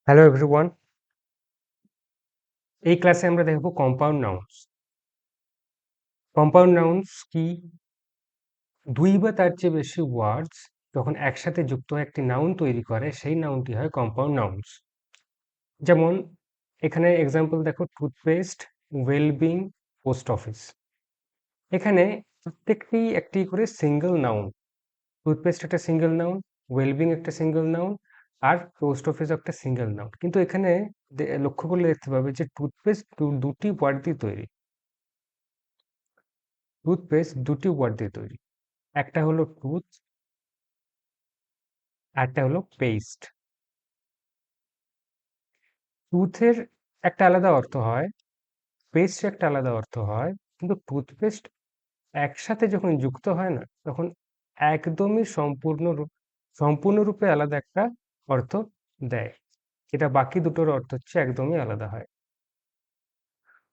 Hello everyone. এই ক্লাসে আমরা দেখব কম্পাউন্ড নাউন্স। কম্পাউন্ড নাউন্স কি? দুই বা তার চেয়ে বেশি ওয়ার্ডস যখন একসাথে যুক্ত হয়ে একটি নাউন তৈরি করে সেই নাউনটি হয় কম্পাউন্ড নাউন্স। যেমন এখানে এক্সাম্পল দেখো, টুথপেস্ট, ওয়েলবিং, পোস্ট অফিস। এখানে প্রত্যেকটি একটি করে সিঙ্গেল নাউন। টুথপেস্ট একটা সিঙ্গেল নাউন, ওয়েলবিং একটা সিঙ্গেল নাউন, আর পোস্ট অফিস একটা সিঙ্গেল নাউন। কিন্তু এখানে লক্ষ্য করলে দেখতে পাবে যে টুথপেস্ট দুটি ওয়ার্ড দিয়ে তৈরি। টুথপেস্ট দুটি ওয়ার্ড দিয়ে তৈরি। একটা হলো টুথ, আরটা হলো পেস্ট। টুথের একটা আলাদা অর্থ হয়, পেস্টের একটা আলাদা অর্থ হয়, কিন্তু টুথপেস্ট একসাথে যখন যুক্ত হয় না, তখন একদমই সম্পূর্ণরূপে আলাদা একটা অর্থ দেয়। এটা বাকি দুটোর অর্থ হচ্ছে একদমই আলাদা হয়।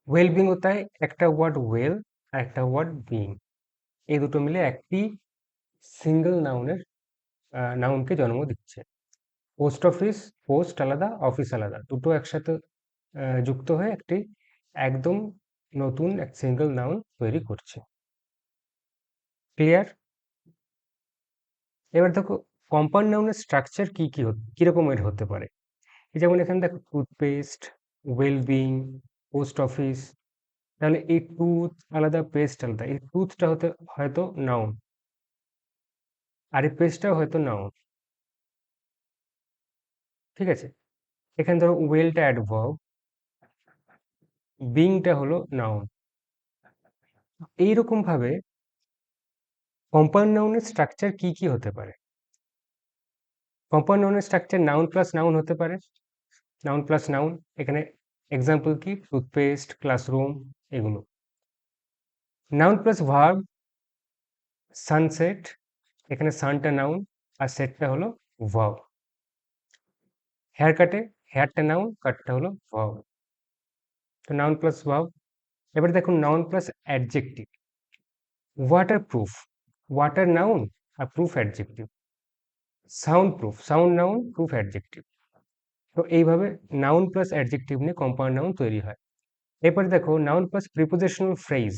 ওয়েলবিংও তাই, একটা ওয়ার্ড ওয়েল আর একটা ওয়ার্ড বিং, এই দুটো মিলে একটি সিঙ্গেল নাউনকে জন্ম দিচ্ছে। পোস্ট অফিস, পোস্ট আলাদা, অফিস আলাদা, দুটো একসাথে যুক্ত হয়ে একটি একদম নতুন এক সিঙ্গেল নাউন তৈরি করছে। ক্লিয়ার? এবার দেখো কম্পাউন্ড নাউনের স্ট্রাকচার কিরকমের হতে পারে। যেমন এখানে দেখো টুথপেস্ট, ওয়েলবিং, পোস্ট অফিস। তাহলে এই টুথ আলাদা, পেস্ট আলাদা। এই টুথটা হয়তো নাউন, আর এই পেস্টটাও হয়তো নাউন। ঠিক আছে? এখানে ধরো ওয়েলটা অ্যাডভার্ব, বিংটা হলো নাউন। এইরকম ভাবে কম্পাউন্ড নাউনের স্ট্রাকচার কি হতে পারে। কম্পাউন্ড নাউনের স্ট্রাকচার নাউন প্লাস নাউন হতে পারে। নাউন প্লাস নাউন, এখানে এক্সাম্পল কি? টুথপেস্ট, ক্লাসরুম, এগুলো। নাউন প্লাস ভার্ব, সানসেট, এখানে সানটা নাউন আর সেটটা হলো ভার্ব। হেয়ার কাটে, হেয়ারটা নাউন, কাটটা হলো ভার্ব। তো নাউন প্লাস ভার্ব। এবার দেখুন noun plus adjective. Water proof, water noun আর proof adjective. Sound proof, sound noun, proof adjective. তো এইভাবে নাউন প্লাস অ্যাডজেক্টিভ নিয়ে কম্পাউন্ড নাউন তৈরি হয়। এরপরে দেখো নাউন প্লাস প্রিপোজিশনাল ফ্রেজ।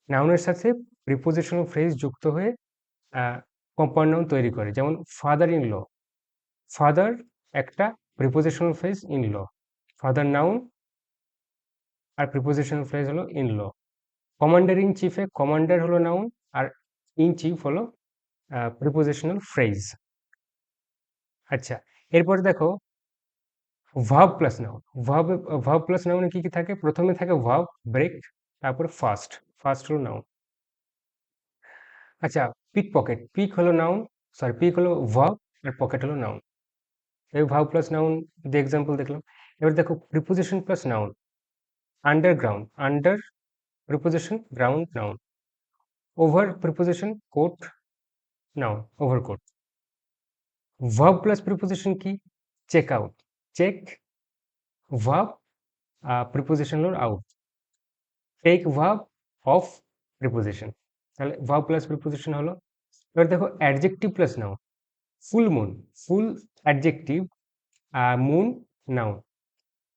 নাউনের সাথে প্রিপোজিশনাল ফ্রেজ যুক্ত হয়ে কম্পাউন্ড নাউন তৈরি করে। যেমন ফাদার ইন ল, ফাদার একটা prepositional phrase, in law. Father noun আর প্রিপোজিশনাল ফ্রেজ হলো ইন ল। কমান্ডার ইন চিফে, কমান্ডার হলো নাউন আর ইন চিফ হলো প্রিপোজিশনাল ফ্রেজ। আচ্ছা, এরপরে দেখো verb plus noun. Verb plus নাউনে কি থাকে? প্রথমে থাকে ভার্ব, ব্রেক, তারপরে ফার্স্ট। ফার্স্ট হলো নাউন। আচ্ছা, পিক পকেট, পিক হলো নাউন, সরি পিক হলো ভার্ব আর পকেট হলো নাউন। এই ভার্ব প্লাস নাউন দিয়ে এক্সাম্পল দেখলাম। এবার দেখো preposition plus noun. Underground, under preposition, ground noun. Over preposition, coat noun, overcoat. Verb plus preposition কি? Check out, check verb, preposition হলো out. Take verb, off preposition. তাহলে verb plus preposition হলো। এবার দেখো adjective plus noun. Full moon, full adjective, moon noun.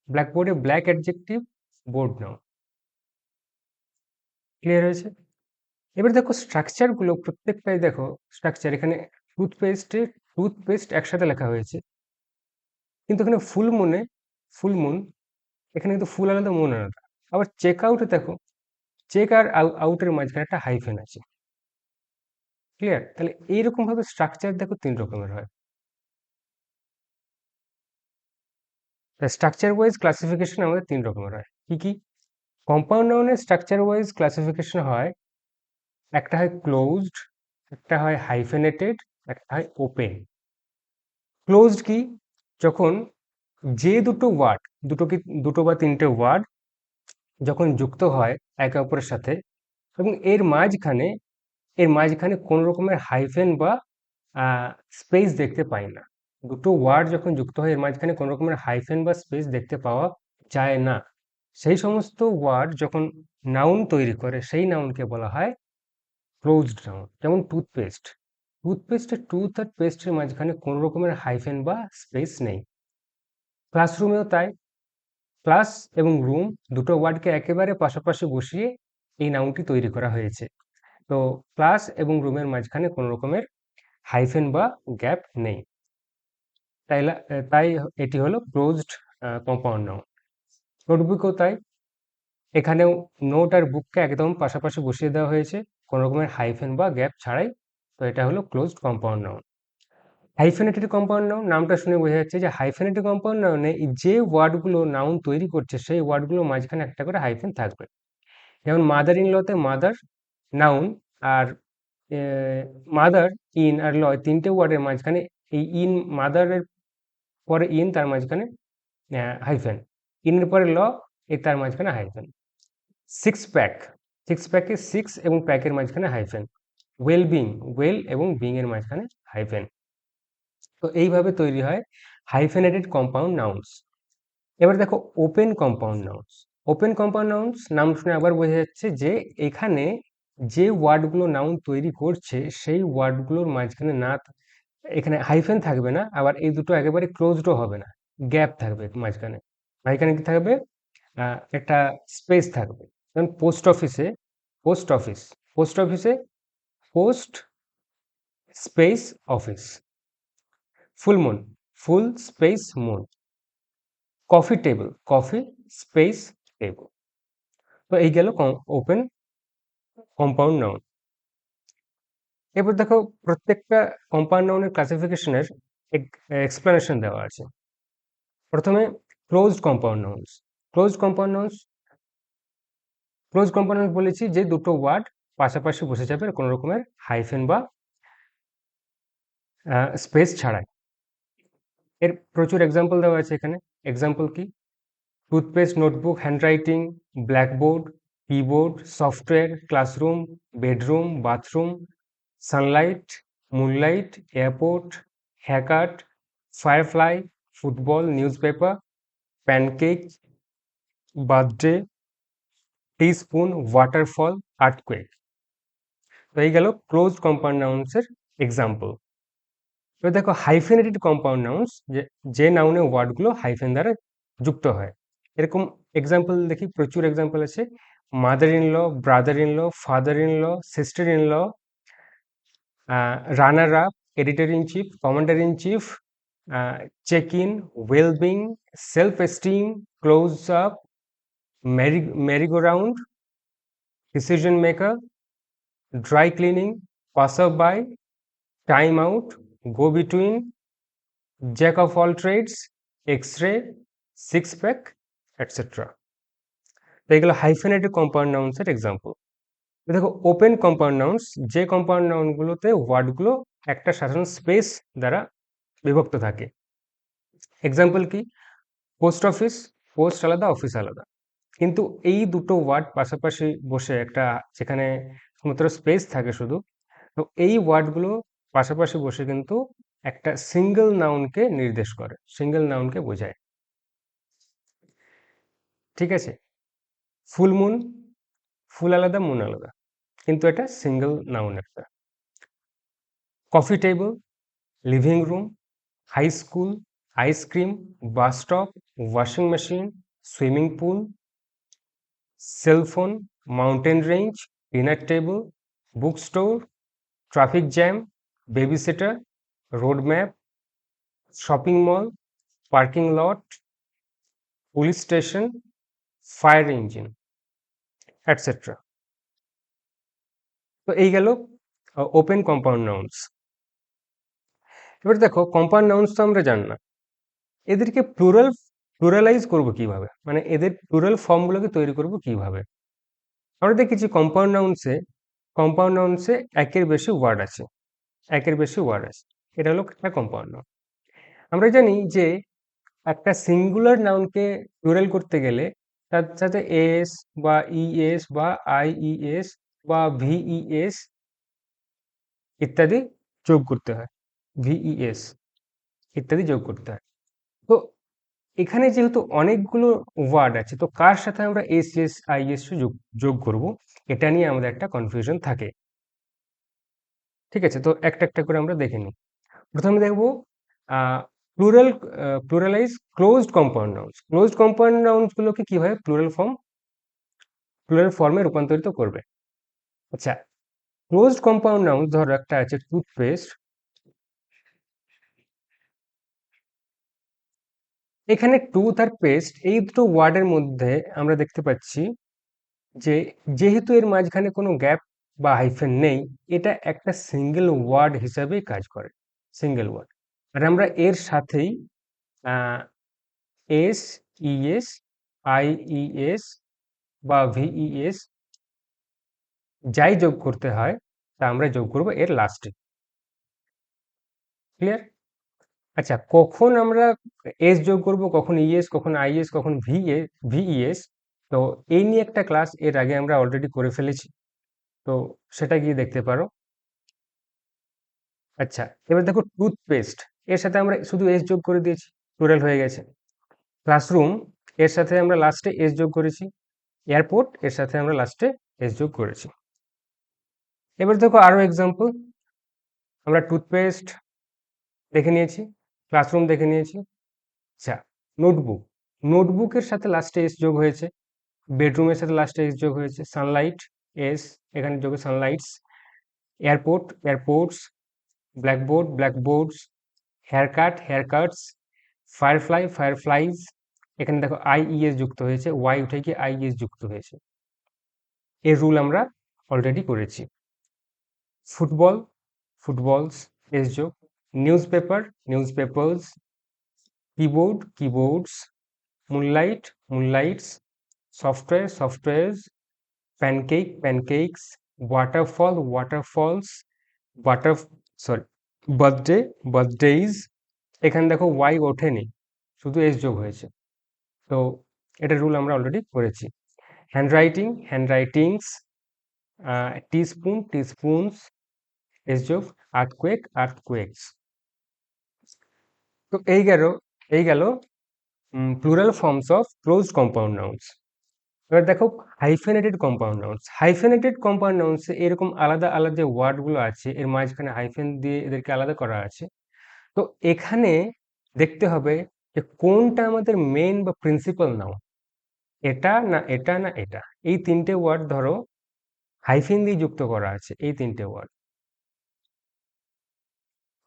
ব্ল্যাকবোর্ডে black adjective, board noun. Clear হয়েছে? এবার দেখো স্ট্রাকচারগুলো প্রত্যেকটাই দেখো স্ট্রাকচার। এখানে টুথপেস্ট একসাথে লেখা হয়েছে, কিন্তু এখানে ফুল মুন, এখানে কিন্তু ফুল আলাদা, মুন আলাদা। আবার চেক আউটে দেখো, চেক আর আউটের মাঝখানে একটা হাইফেন আছে। ক্লিয়ার? তাহলে এইরকম ভাবে স্ট্রাকচার দেখো তিন রকমের হয়। স্ট্রাকচার ওয়াইজ ক্লাসিফিকেশন আমাদের তিন রকমের হয়। কি কি? কম্পাউন্ড নাউনের স্ট্রাকচার ওয়াইজ ক্লাসিফিকেশন হয়, একটা হয় ক্লোজড, একটা হয় হাইফেনেটেড, একটা হয় ওপেন। ক্লোজড কি? যখন যে দুটো ওয়ার্ড, দুটো বা তিনটে ওয়ার্ড যখন যুক্ত হয় একে অপরের সাথে, এবং এর মাঝখানে কোনো রকমের হাইফেন বা স্পেস দেখতে পাই না। দুটো ওয়ার্ড যখন যুক্ত হয় এর মাঝখানে কোনো রকমের হাইফেন বা স্পেস দেখতে পাওয়া যায় না, সেই সমস্ত ওয়ার্ড যখন নাউন তৈরি করে সেই নাউনকে বলা হয় ক্লোজড নাউন। যেমন টুথপেস্ট, টুথপেস্টের টুথ আর পেস্টের মাঝখানে কোনো রকমের হাইফেন বা স্পেস নেই। ক্লাসরুমেও তাই। ক্লাস এবং রুম দুটো ওয়ার্ডকে একেবারে পাশাপাশি বসিয়ে এই নাউনটি তৈরি করা হয়েছে। তো ক্লাস এবং রুমের মাঝখানে কোনো রকমের হাইফেন বা গ্যাপ নেই। তাই এটি হলো ক্লোজড কম্পাউন্ড নাউন। নোটবুকও তাই। এখানেও নোট আর বুককে একদম পাশাপাশি বসিয়ে দেওয়া হয়েছে কোনো রকমের হাইফেন বা গ্যাপ ছাড়াই। তো এটা হলো closed compound noun. Hyphenated compound noun, নামটা শুনে বোঝা যাচ্ছে যে হাইফেনেটেড কম্পাউন্ড নাউনে যে ওয়ার্ডগুলো নাউন তৈরি করছে সেই ওয়ার্ডগুলোর মাঝখানে একটা করে হাইফেন থাকবে। যেমন মাদার ইন লতে মাদার নাউন, আর মাদার, ইন আর ল তিনটে ওয়ার্ডের মাঝখানে এই ইন, মাদারের পরে ইন, তার মাঝখানে হাইফেন, ইনের পরে ল, তার মাঝখানে হাইফেন। সিক্স প্যাক, সিক্স প্যাকে সিক্স এবং প্যাকের মাঝখানে হাইফেন। ওয়েল বিং, ওয়েল এবং বিং এর মাঝখানে হাইফেন। তো এইভাবে তৈরি হয় হাইফেনেটেড কম্পাউন্ড নাউন্স। এবার দেখো open compound nouns. Open compound nouns নাম শুনে আবার বোঝা যাচ্ছে যে এখানে যে ওয়ার্ডগুলো নাউন তৈরি করছে সেই ওয়ার্ডগুলোর মাঝখানে এখানে হাইফেন থাকবে না, আবার এই দুটো একেবারে ক্লোজডও হবে না, গ্যাপ থাকবে মাঝখানে। মাঝখানে কি থাকবে? একটা স্পেস থাকবে। যেমন পোস্ট অফিসে, পোস্ট অফিস, পোস্ট অফিসে post space office. Full moon, full space moon. Coffee table, coffee space table. তো এই গেল ওপেন কম্পাউন্ড নাউন। এবার দেখো প্রত্যেকটা কম্পাউন্ড নাউনের ক্লাসিফিকেশনের এক্সপ্লেনেশন দেওয়া আছে। প্রথমে closed compound nouns. Closed compound nouns, close compound nouns বলেছি যে দুটো ওয়ার্ড পাশাপাশি বসে যাবে কোনো রকমের হাইফেন বা স্পেস ছাড়াই। এর প্রচুর এক্সাম্পল দেওয়া আছে এখানে। এক্সাম্পল কি? Toothpaste, notebook, handwriting, blackboard, keyboard, software, classroom, bedroom, bathroom, sunlight, moonlight, airport, haircut, firefly, football, newspaper, pancake, birthday, teaspoon, waterfall, earthquake. তো এই গেল ক্লোজড কম্পাউন্ড নাউন্সের এক্সাম্পল। এবার দেখো হাইফেনেটেড কম্পাউন্ড নাউন্স, যে নাউনে ওয়ার্ডগুলো হাইফেন দ্বারা যুক্ত হয়। এরকম এক্সাম্পল দেখি, প্রচুর এক্সাম্পল আছে। Mother in law, brother in law, father in law, sister in law, runner up, editor in chief, commander in chief, check in, wellbeing, self esteem, close up, merry go round, decision maker, dry cleaning, passer by, time out, go between, jack of all trades, x ray, six pack, etcetera. তো এগুলো hyphenated compound নাউন্সের example. দেখো open compound nouns, যে compound নাউনগুলোতে ওয়ার্ডগুলো একটা সাধারণ space দ্বারা বিভক্ত থাকে। এক্সাম্পল কি? পোস্ট অফিস, পোস্ট আলাদা, অফিস আলাদা, কিন্তু এই দুটো ওয়ার্ড পাশাপাশি বসে একটা, যেখানে শুধুমাত্র স্পেস থাকে শুধু, তো এই ওয়ার্ডগুলো পাশাপাশি বসে কিন্তু একটা সিঙ্গেল নাউনকে নির্দেশ করে, সিঙ্গেল নাউনকে বোঝায়। ঠিক আছে? ফুল মুন, ফুল আলাদা, মুন আলাদা, কিন্তু এটা সিঙ্গেল নাউন একটা। Coffee table, living room, high school, ice cream, bus stop, washing machine, swimming pool, cellphone, mountain range, dinner table, book store, traffic jam, babysitter, road map, shopping mall, parking lot, police station, fire engine, etcetera. তো এই গেল open compound nouns. এবার দেখো compound nouns তো আমরা জানি না, এদেরকে প্লুরালাইজ করব কিভাবে, মানে এদের প্লুরাল ফর্মগুলোকে তৈরি করব কিভাবে? আমরা দেখেছি কম্পাউন্ড নাউন্সে একের বেশি ওয়ার্ড আছে, একের বেশি ওয়ার্ড আছে, এটা হলো একটা কম্পাউন্ড নাউন। আমরা জানি যে একটা সিঙ্গুলার নাউনকে প্লুরাল করতে গেলে তার সাথে এস বা ইএস বা আইইএস বা ভিইএস ইত্যাদি যোগ করতে হয়, ভিইএস ইত্যাদি যোগ করতে হয়। তো এখানে যেহেতু অনেকগুলো ওয়ার্ড আছে, তো কার সাথে আমরা এস এস আইএস যোগ করব, এটা নিয়ে আমাদের একটা কনফিউশন থাকে। ঠিক আছে, তো একটা একটা করে আমরা দেখে নিই। প্রথমে দেখব pluralize closed compound nouns. Closed compound nouns গুলোকে কিভাবে প্লুরাল ফর্মে রূপান্তরিত করবে। আচ্ছা, ক্লোজড কম্পাউন্ড নাউন্স ধরো একটা আছে টুথপেস্ট। এখানে টুথ আর পেস্ট এই দুটো ওয়ার্ডের মধ্যে আমরা দেখতে পাচ্ছি যে যেহেতু এর মাঝখানে কোনো গ্যাপ বা হাইফেন নেই, এটা একটা সিঙ্গেল ওয়ার্ড হিসাবেই কাজ করে, সিঙ্গেল ওয়ার্ড। আর আমরা এর সাথেই এস, ইএস, আইইএস বা ভিইএস যাই যোগ করতে হয় তা আমরা যোগ করব এর লাস্টে। ক্লিয়ার? আচ্ছা, কখন আমরা এস যোগ করব, কখন ইএস, কখন আইএস, কখন ভিইএস, তো এই নিয়ে একটা ক্লাস এর আগে আমরা অলরেডি করে ফেলেছি, তো সেটা গিয়ে দেখতে পারো। আচ্ছা, এবার দেখো টুথপেস্ট এর সাথে আমরা শুধু এস যোগ করে দিয়েছি, প্লুরাল হয়ে গেছে। ক্লাসরুম এর সাথে আমরা লাস্টে এস যোগ করেছি। এয়ারপোর্ট এর সাথে আমরা লাস্টে এস যোগ করেছি। এবার দেখো আরো এক্সাম্পল, আমরা টুথপেস্ট দেখে নিয়েছি, ক্লাসরুম দেখে নিয়েছি। আচ্ছা, নোটবুক, নোটবুকের সাথে লাস্টে এস যোগ হয়েছে। বেডরুমের সাথে লাস্টে এস যোগ হয়েছে। সানলাইট এস, এখানে যোগ sunlights. Airport airports. Blackboard blackboards. Haircut haircuts. Firefly fireflies. এখানে দেখো আইইএস যুক্ত হয়েছে, ওয়াই উঠে গিয়ে আইইএস যুক্ত হয়েছে। এর রুল আমরা অলরেডি করেছি। ফুটবল ফুটবলস, এস যোগ। Newspaper newspapers. Keyboard keyboards. Moonlight moonlights. Software softwares. Pancake pancakes. Waterfall waterfalls. Butter sorry birthday birthdays. এখানে দেখো ওয়াই ওঠেনি, শুধু এস যোগ হয়েছে, তো এটা রুল আমরা অলরেডি করেছি। হ্যান্ডরাইটিং হ্যান্ডরাইটিংস। টিস্পুন টিস্পুনস, এস যোগ। আর্থকুয়েক আর্থকুয়েকস। তো এই গেল plural forms of closed compound nouns. এবার দেখো hyphenated compound nouns. Hyphenated compound নাউন্সে এরকম আলাদা আলাদা যে ওয়ার্ডগুলো আছে এর মাঝখানে হাইফেন দিয়ে এদেরকে আলাদা করা আছে। তো এখানে দেখতে হবে যে কোনটা আমাদের মেন বা প্রিন্সিপাল নাউন, এটা না এটা না এটা। এই তিনটে ওয়ার্ড ধরো হাইফেন দিয়ে যুক্ত করা আছে, এই তিনটে ওয়ার্ড।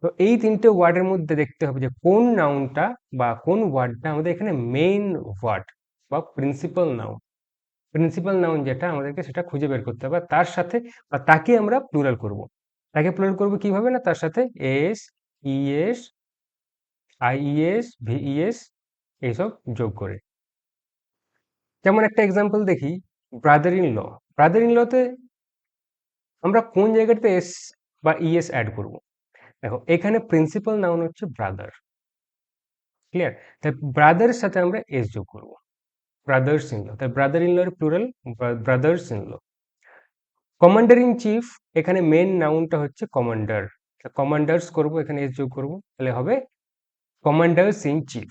তো এই তিনটে ওয়ার্ডের মধ্যে দেখতে হবে যে কোন নাউনটা বা কোন ওয়ার্ডটা আমাদের এখানে মেইন ওয়ার্ড বা প্রিন্সিপাল নাউন। প্রিন্সিপাল নাউন যেটা আমাদেরকে সেটা খুঁজে বের করতে হবে, তার সাথে বা তাকে আমরা প্লুরাল করব। তাকে প্লুরাল করব কিভাবে, না তার সাথে এস, ইএস, আইইএস, ভিইএস এইসব যোগ করে। যেমন একটা এক্সাম্পল দেখি, brother in law. Brother in লতে আমরা কোন জায়গাতে এস বা ইএস অ্যাড করব। দেখো এখানে প্রিন্সিপাল নাউন হচ্ছে ব্রাদার। ক্লিয়ার? তাই ব্রাদারের সাথে আমরা এস যোগ করব, ব্রাদার্স ইন ল। তাই ব্রাদার ইন ল এর plural brothers in law. Commander in chief, এখানে মেন নাউনটা হচ্ছে কমান্ডার, কমান্ডার্স করব, এখানে এস যোগ করব, তাহলে হবে commanders in chief.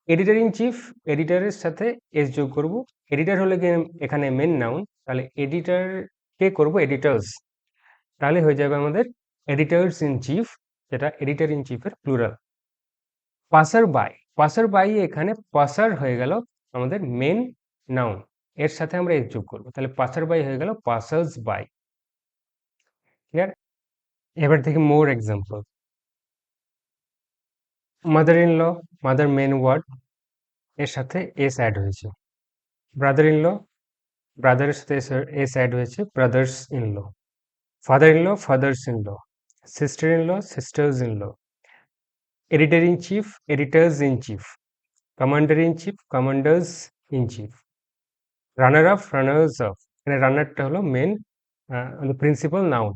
Editor in chief, এডিটরের সাথে এস যোগ করব। এডিটর হলে কি এখানে মেন নাউন, তাহলে এডিটর কে করব এডিটর্স, তাহলে হয়ে যাবে আমাদের এডিটর্স ইন চিফ, যেটা এডিটর ইন চিফের plural. Passer by, passer by এখানে পাসার হয়ে গেল আমাদের মেন নাউন, এর সাথে আমরা এস যোগ করব, তাহলে পাসার বাই হয়ে গেল পাসার্স বাই। ক্লিয়ার? এবার দেখি more example. Mother in law, mother main word, এর সাথে এস অ্যাড হয়েছে। ব্রাদার ইন ল, ব্রাদারের সাথে এস অ্যাড হয়েছে, brothers in law. Father in law, fathers in law. Sister in law, sisters in law. Editor in chief, editors in chief. Commander in chief, commanders in chief. Runner up, runners up. এখানে রানারটা হলো main principal noun.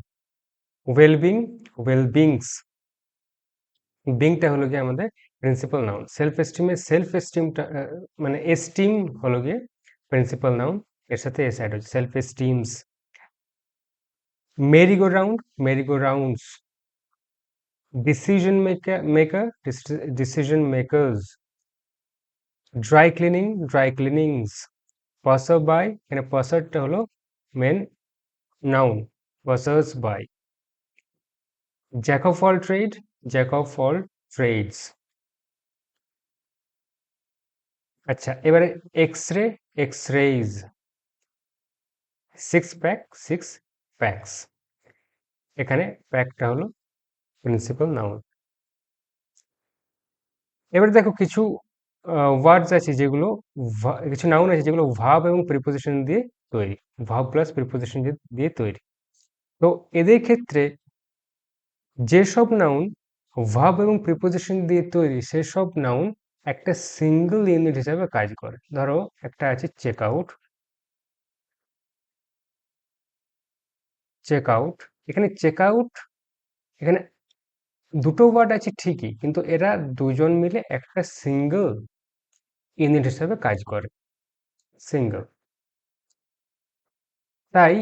Wellbeing, wellbeings. বিংটা হলো গিয়ে আমাদের principal noun. Self esteem self এস্টিমটা মানে esteem হলো গিয়ে প্রিন্সিপাল নাউন, এর সাথে এস অ্যাড হচ্ছে, self esteems. Merry go round, merry go rounds. Decision maker, decision makers. Dry cleaning, dry cleanings. Passer by, এখানে পাসারটা হলো main noun, passers by. Jack of all trade, jack of all trades. আচ্ছা, এবারে X-ray, x-raise, 6 pack, 6 packs. এখানে প্যাকটা হলো principal noun. এবারে দেখো কিছু ওয়ার্ডস আছে যেগুলো কিছু নাউন আছে যেগুলো ভার্ব এবং প্রিপোজিশন দিয়ে তৈরি, ভার্ব প্লাস প্রিপোজিশন দিয়ে তৈরি। তো এদের ক্ষেত্রে যেসব নাউন ভার্ব এবং প্রিপোজিশন দিয়ে তৈরি সেসব নাউন একটা সিঙ্গল ইউনিট হিসাবে কাজ করে। ধরো একটা আছে চেক আউট, চেক আউট। এখানে চেক আউট, এখানে দুটো ওয়ার্ড আছে ঠিকই, কিন্তু এরা দুজন মিলে একটা সিঙ্গল ইউনিট হিসাবে কাজ করে, সিঙ্গল। তাই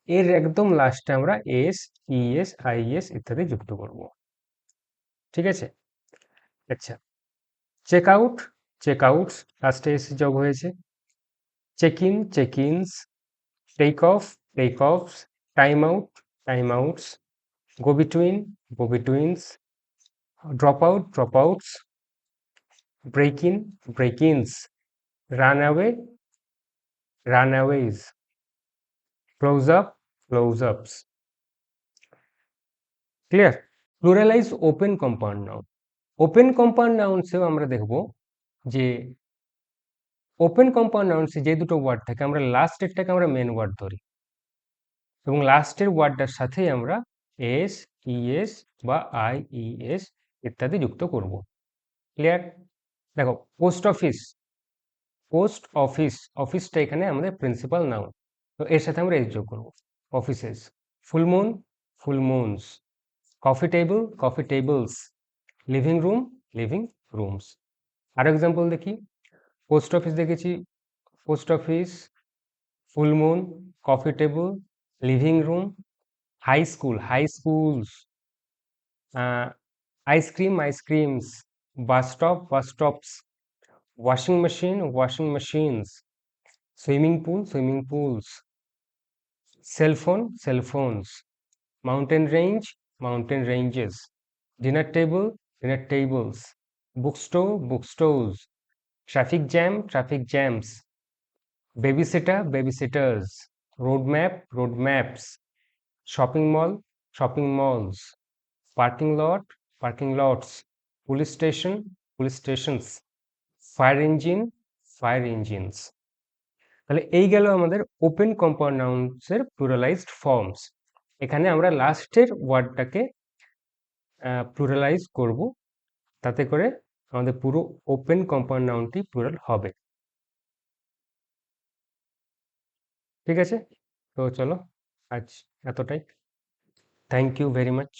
এর একদম লাস্টে আমরা এস, ইএস, আইএস ইত্যাদি যুক্ত করব। ঠিক আছে? আচ্ছা, চেক আউট, চেক আউটস লাস্টে এস যোগ হয়েছে। Check in, check ins, take off, take offs, time out, time outs, go between, go betweens, drop out, drop outs, break in, break ins, run away, run aways, close up, close ups. Clear? Pluralize open compound noun. Open compound নাউন্সেও আমরা দেখব যে open compound নাউন্সে যে দুটো word থাকে আমরা লাস্টেরটাকে আমরা main word ধরি এবং লাস্টের ওয়ার্ডটার সাথেই আমরা এস, ইএস বা আইইএস ইত্যাদি যুক্ত করব। ক্লিয়ার? দেখো পোস্ট অফিস, পোস্ট অফিস, অফিসটা এখানে আমাদের প্রিন্সিপাল নাউন, তো এর সাথে আমরা এস যোগ করব, offices. Full moon, full moons, coffee table, coffee tables, living room, living rooms. আরো এক্সাম্পল দেখি। পোস্ট অফিস দেখেছি, post office, full moon, coffee table, living room. High school, high schools, ice cream, ice creams, bus stop, bus stops, washing machine, washing machines, swimming pool, swimming pools, cellphone, cellphones, mountain range, mountain ranges, dinner table, dinner tables, book store, book stores, traffic jam, traffic jams, babysitter, babysitters, road map, road maps, shopping mall, shopping malls, parking lot, parking lots, police station, police stations, fire engine, fire engines. তাহলে এই গেল আমাদের open compound নাউন্সের প্লুরালাইজড forms. এখানে আমরা লাস্টের ওয়ার্ডটাকে প্লুরালাইজ করব, তাতে করে আমাদের পুরো ওপেন কম্পাউন্ড নাউনটি প্লুরাল হবে। ঠিক আছে? তো চলো আজ এতটাই। Thank you very much.